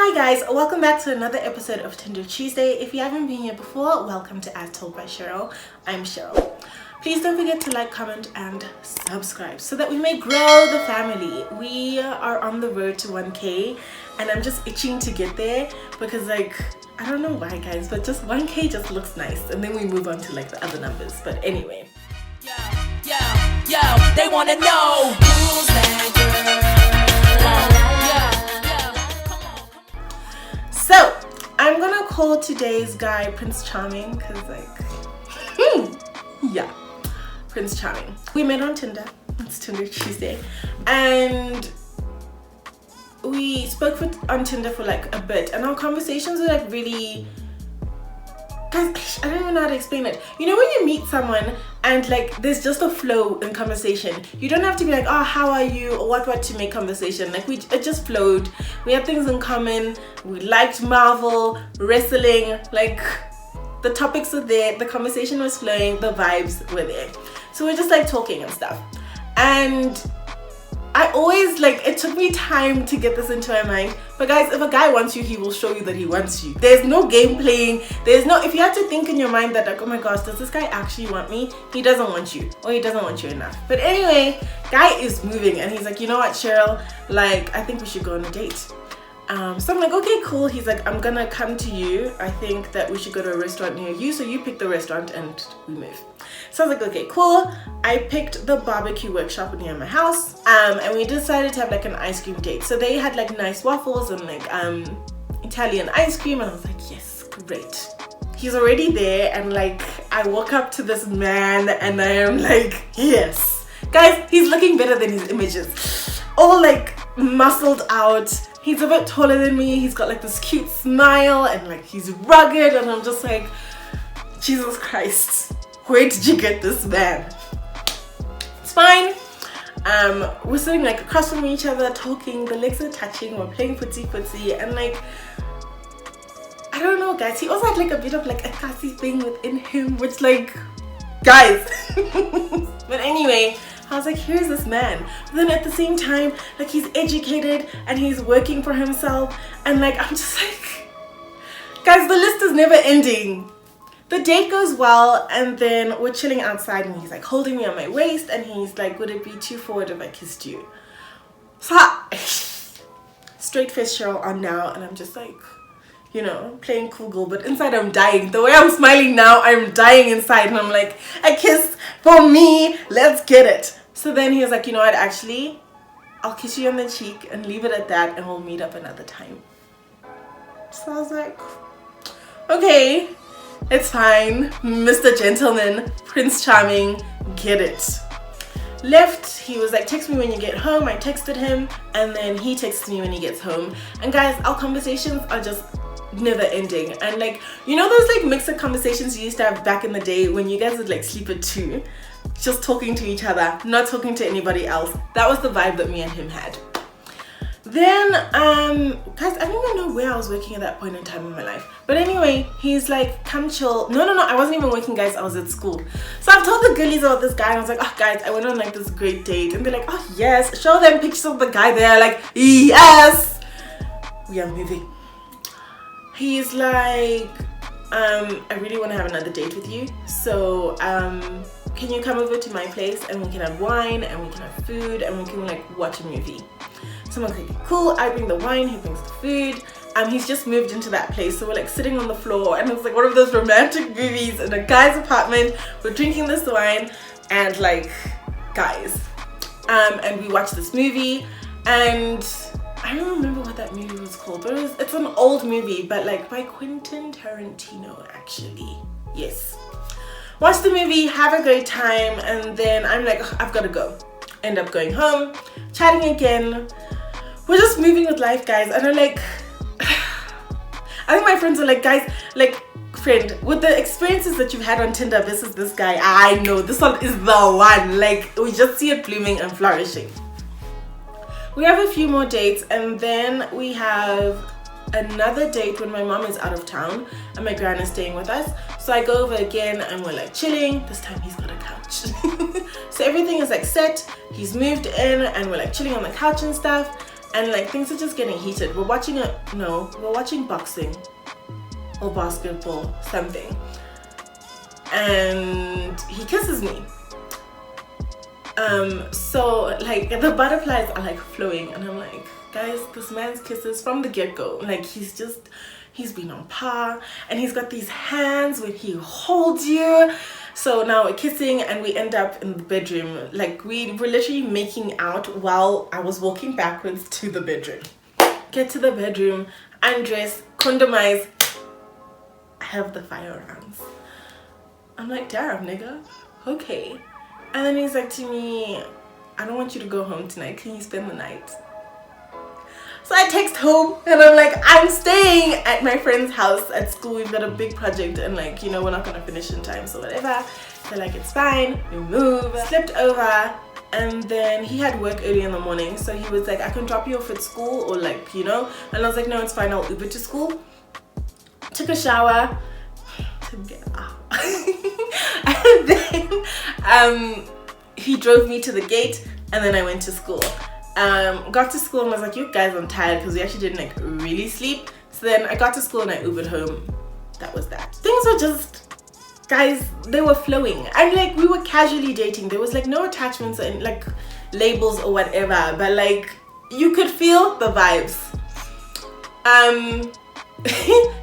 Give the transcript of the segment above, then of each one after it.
Hi guys, welcome back to another episode of Tinder Tuesday. If you haven't been here before, welcome to As Told by Cheryl. I'm Cheryl. Please don't forget to like, comment and subscribe so that we may grow the family. We are on the road to 1K and I'm just itching to get there because I don't know why guys, but just 1K just looks nice and then we move on to the other numbers. But anyway. Yo, they wanna know who's that girl. So, I'm gonna call today's guy Prince Charming because yeah, Prince Charming. We met on Tinder. It's Tinder Tuesday. And we spoke on Tinder for a bit and our conversations were really... Guys, I don't even know how to explain it. You know when you meet someone and there's just a flow in conversation. You don't have to be like, oh, how are you? Or what to make conversation. It just flowed. We had things in common. We liked Marvel, wrestling. The topics were there. The conversation was flowing. The vibes were there. So we're just talking and stuff. And I always it took me time to get this into my mind. But guys, if a guy wants you, he will show you that he wants you. There's no game playing. There's no, if you have to think in your mind that oh my gosh, does this guy actually want me? He doesn't want you, or he doesn't want you enough. But anyway, guy is moving and he's like, you know what, Cheryl, I think we should go on a date. So I'm like, okay, cool. He's like, I'm gonna come to you. I think that we should go to a restaurant near you. So you pick the restaurant and we move. So I was like, okay, cool. I picked the barbecue workshop near my house. And we decided to have an ice cream date. So they had nice waffles and Italian ice cream. And I was like, yes, great. He's already there. And I walk up to this man and I am like, yes. Guys, he's looking better than his images. All muscled out. He's a bit taller than me. He's got this cute smile and he's rugged. And I'm just like, Jesus Christ. Where did you get this man? It's fine. We're sitting across from each other talking, the legs are touching, we're playing footsie and I don't know guys, he also had a bit of a classy thing within him, which guys. But anyway, I was like, here's this man. But then at the same time, he's educated and he's working for himself and I'm just guys, the list is never ending. The date goes well and then we're chilling outside and he's holding me on my waist and he's like, would it be too forward if I kissed you? So straight face Cheryl on now and I'm just playing cool girl, but inside I'm dying. The way I'm smiling now, I'm dying inside and I'm like, a kiss for me, let's get it. So then he was like, you know what, actually, I'll kiss you on the cheek and leave it at that and we'll meet up another time. So I was like, okay. It's fine, Mr. Gentleman, Prince Charming, get it. Left, he was like, text me when you get home. I texted him and then he texts me when he gets home. And guys, our conversations are just never ending. And you know those mixed conversations you used to have back in the day when you guys would sleep at 2? Just talking to each other, not talking to anybody else. That was the vibe that me and him had. Then, guys, I don't even know where I was working at that point in time in my life. But anyway, he's like, come chill. No, I wasn't even working, guys. I was at school. So I've told the girlies about this guy. And I was like, oh, guys, I went on this great date. And they're like, oh, yes. Show them pictures of the guy there. Yes. We are moving. He's like, I really want to have another date with you. So, can you come over to my place and we can have wine and we can have food and we can watch a movie. So I'm like, okay, cool. I bring the wine, he brings the food. He's just moved into that place. So we're sitting on the floor and it's one of those romantic movies in a guy's apartment. We're drinking this wine and guys. And we watched this movie and I don't remember what that movie was called, but it's an old movie, but by Quentin Tarantino actually. Yes. Watch the movie, have a great time, and then I'm like, I've got to go. End up going home, chatting again. We're just moving with life, guys. And I'm like, I think my friends are like, guys, friend, with the experiences that you've had on Tinder versus this guy, I know this one is the one. We just see it blooming and flourishing. We have a few more dates and then we have another date when my mom is out of town and my gran is staying with us. So I go over again and we're chilling. This time he's got a couch. So everything is set. He's moved in and we're chilling on the couch and stuff. and like things are just getting heated. We're watching boxing or basketball, something, and he kisses me. So like the butterflies are like flowing, and I'm like, guys, this man's kisses from the get-go, like he's been on par, and he's got these hands where he holds you. So now we're kissing, and we end up in the bedroom. Like we were literally making out while I was walking backwards to the bedroom. Get to the bedroom, undress, condomize. I have the firearms. I'm like, damn, nigga, okay. And then he's like to me, I don't want you to go home tonight. Can you spend the night? So I text home, and I'm like, I'm staying at my friend's house at school. We've got a big project, and like, you know, we're not gonna finish in time, so whatever. They're like, it's fine. We move. Slept over, and then he had work early in the morning, so he was like, I can drop you off at school, or like, you know. And I was like, no, it's fine. I'll Uber to school. Took a shower. Didn't get out. And then he drove me to the gate, and then I went to school. Got to school and was like, you guys, I'm tired, because we actually didn't like really sleep. So then I got to school and I Ubered home. That was that. Things were just, guys, they were flowing, and like we were casually dating. There was like no attachments and like labels or whatever, but like you could feel the vibes.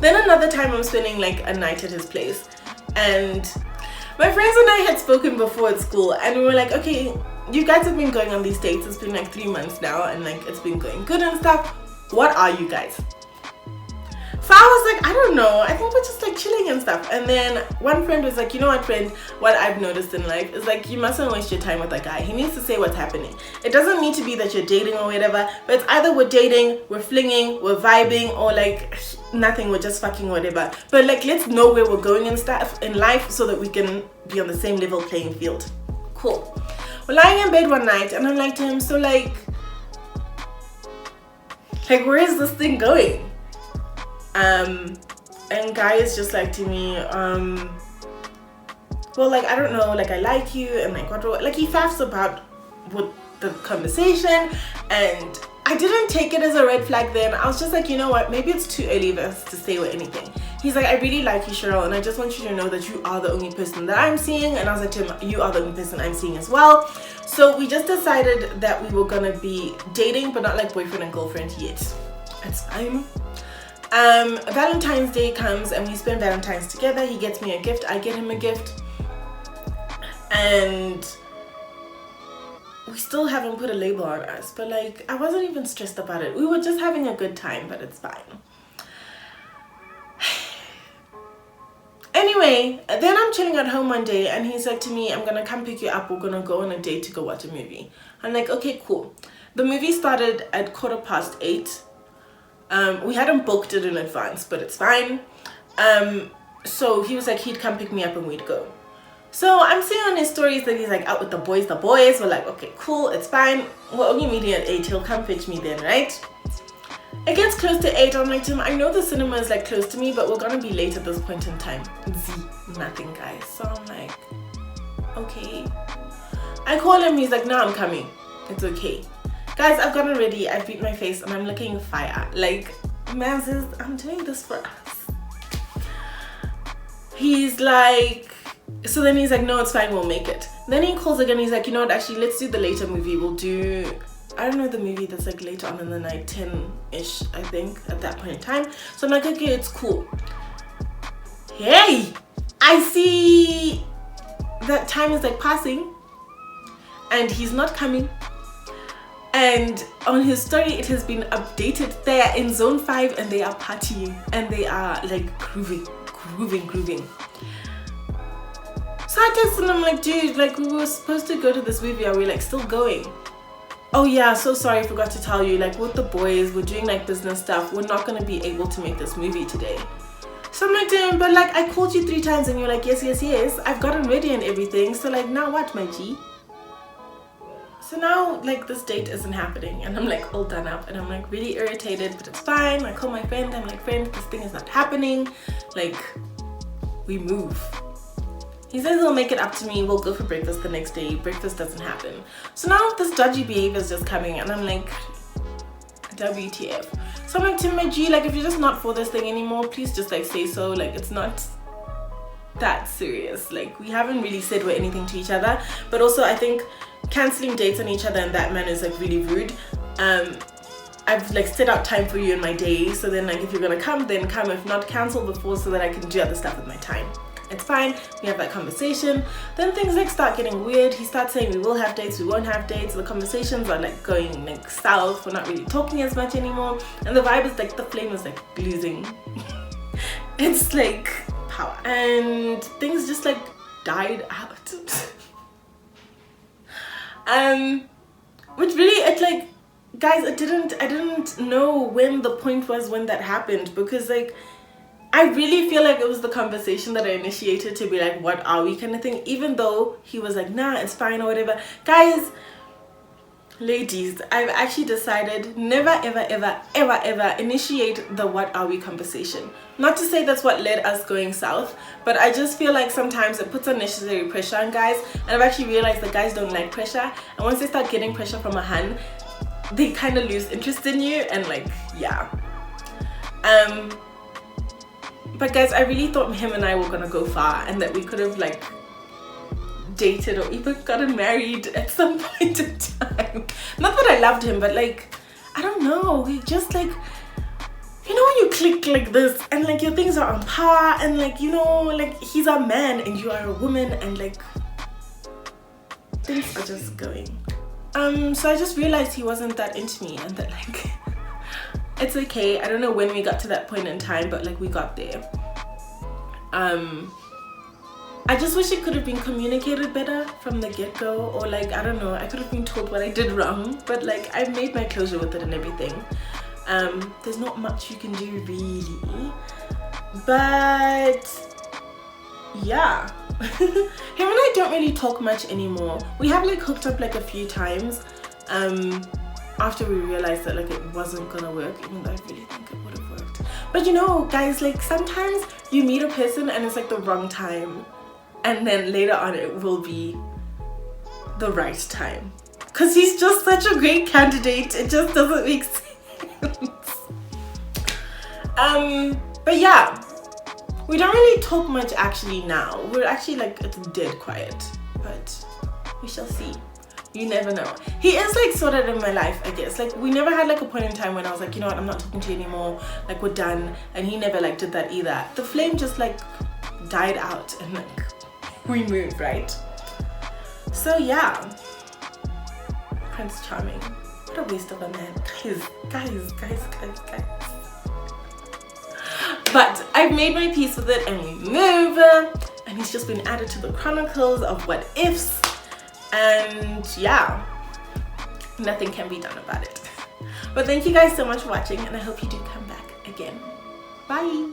Then another time I'm spending like a night at his place, and my friends and I had spoken before at school, and we were like, okay, you guys have been going on these dates. It's been like 3 months now, and like it's been going good and stuff. What are you guys? So I was like, I don't know, I think we're just like chilling and stuff. And then one friend was like, you know what, friend, what I've noticed in life is like, you mustn't waste your time with a guy. He needs to say what's happening. It doesn't need to be that you're dating or whatever, but it's either we're dating, we're flinging, we're vibing, or like nothing, we're just fucking whatever. But like, let's know where we're going and stuff in life so that we can be on the same level playing field. Cool. We're lying in bed one night, and I'm like to him, so like where is this thing going? And guy is just like to me, well, like, I don't know, like, I like you, and like, what, like, he faffs about with the conversation, and I didn't take it as a red flag then. I was just like, you know what, maybe it's too early for us to say or anything. He's like, I really like you, Cheryl, and I just want you to know that you are the only person that I'm seeing. And I was like to him, you are the only person I'm seeing as well. So we just decided that we were gonna be dating, but not like boyfriend and girlfriend yet. It's fine. Valentine's Day comes, and we spend Valentine's together. He gets me a gift, I get him a gift, and we still haven't put a label on us, but like, I wasn't even stressed about it. We were just having a good time, but it's fine. Anyway, then I'm chilling at home one day, and he's like to me, I'm gonna come pick you up, we're gonna go on a date to go watch a movie. I'm like, okay, cool. The movie started at 8:15. We hadn't booked it in advance, but it's fine. So he was like, he'd come pick me up and we'd go. So I'm seeing on his stories that he's like out with the boys. We're like, okay, cool, it's fine. We're only meeting at 8, he'll come fetch me then, right? It gets close to 8, I'm like to him, I know the cinema is like close to me, but we're gonna be late at this point in time. Nothing, guys. So I'm like, okay. I call him, he's like, no, I'm coming. It's okay. Guys, I've gotten ready, I've beat my face, and I'm looking fire. Like, man says, I'm doing this for us. He's like, so then he's like, no, it's fine, we'll make it. Then he calls again, he's like, you know what, actually, let's do the later movie. We'll do, I don't know, the movie that's like later on in the night, 10-ish, I think, at that point in time. So I'm like, okay, it's cool. Hey, I see that time is like passing, and he's not coming. And on his story, it has been updated. They are in zone 5, and they are partying, and they are like grooving. So I texted him, like, dude, like, we were supposed to go to this movie. Are we like still going? Oh yeah, so sorry, I forgot to tell you, like, with the boys, we're doing like business stuff. We're not gonna be able to make this movie today. So I'm like, damn, but like, I called you 3 times, and you're like, yes, I've gotten ready and everything. So like, now what, my G? So now, like, this date isn't happening, and I'm like all done up, and I'm like really irritated, but it's fine. I call my friend, I'm like, friend, this thing is not happening. Like, we move. He says he'll make it up to me, we'll go for breakfast the next day. Breakfast doesn't happen. So now this dodgy behavior is just coming, and I'm like, WTF. So I'm like, Tim, my G, like if you're just not for this thing anymore, please just like say so. Like it's not that serious. Like we haven't really said we're anything to each other, but also I think canceling dates on each other in that manner is like really rude. I've like set out time for you in my day, so then like if you're gonna come, then come. If not, cancel before so that I can do other stuff with my time. It's fine. We have that conversation. Then things like start getting weird. He starts saying we will have dates, we won't have dates. The conversations are like going like south. We're not really talking as much anymore, and the vibe is like the flame is like losing. It's like power, and things just like died out. Which really, it's like, guys, I didn't know when the point was when that happened, because like I really feel like it was the conversation that I initiated to be like, what are we kind of thing, even though he was like, nah, it's fine or whatever. Guys, ladies, I've actually decided never ever initiate the what are we conversation. Not to say that's what led us going south, but I just feel like sometimes it puts unnecessary pressure on guys, and I've actually realized that guys don't like pressure, and once they start getting pressure from a hun, they kind of lose interest in you, and like, yeah. But guys, I really thought him and I were gonna go far, and that we could have like dated or even gotten married at some point in time. Not that I loved him, but like, I don't know, we just like, you know when you click like this and like your things are on par, and like, you know, like he's a man and you are a woman, and like things are just going. So I just realized he wasn't that into me, and that like it's okay. I don't know when we got to that point in time, but like we got there. I just wish it could have been communicated better from the get-go, or like, I don't know, I could have been told what I did wrong, but like I've made my closure with it and everything. There's not much you can do really, but yeah. Him and I don't really talk much anymore. We have like hooked up like a few times after we realized that like it wasn't gonna work, even though I really think it would have worked. But you know, guys, like sometimes you meet a person and it's like the wrong time, and then later on it will be the right time, because he's just such a great candidate. It just doesn't make sense. But yeah, we don't really talk much actually now. We're actually like, it's dead quiet, but we shall see. You never know. He is like sorted in my life, I guess. Like we never had like a point in time when I was like, you know what, I'm not talking to you anymore, like we're done. And he never like did that either. The flame just like died out and like we moved, right? So yeah, Prince Charming, what a waste of a man. Guys. But I've made my peace with it, and we move, and he's just been added to the chronicles of what ifs, and yeah, nothing can be done about it. But thank you guys so much for watching, and I hope you do come back again. Bye.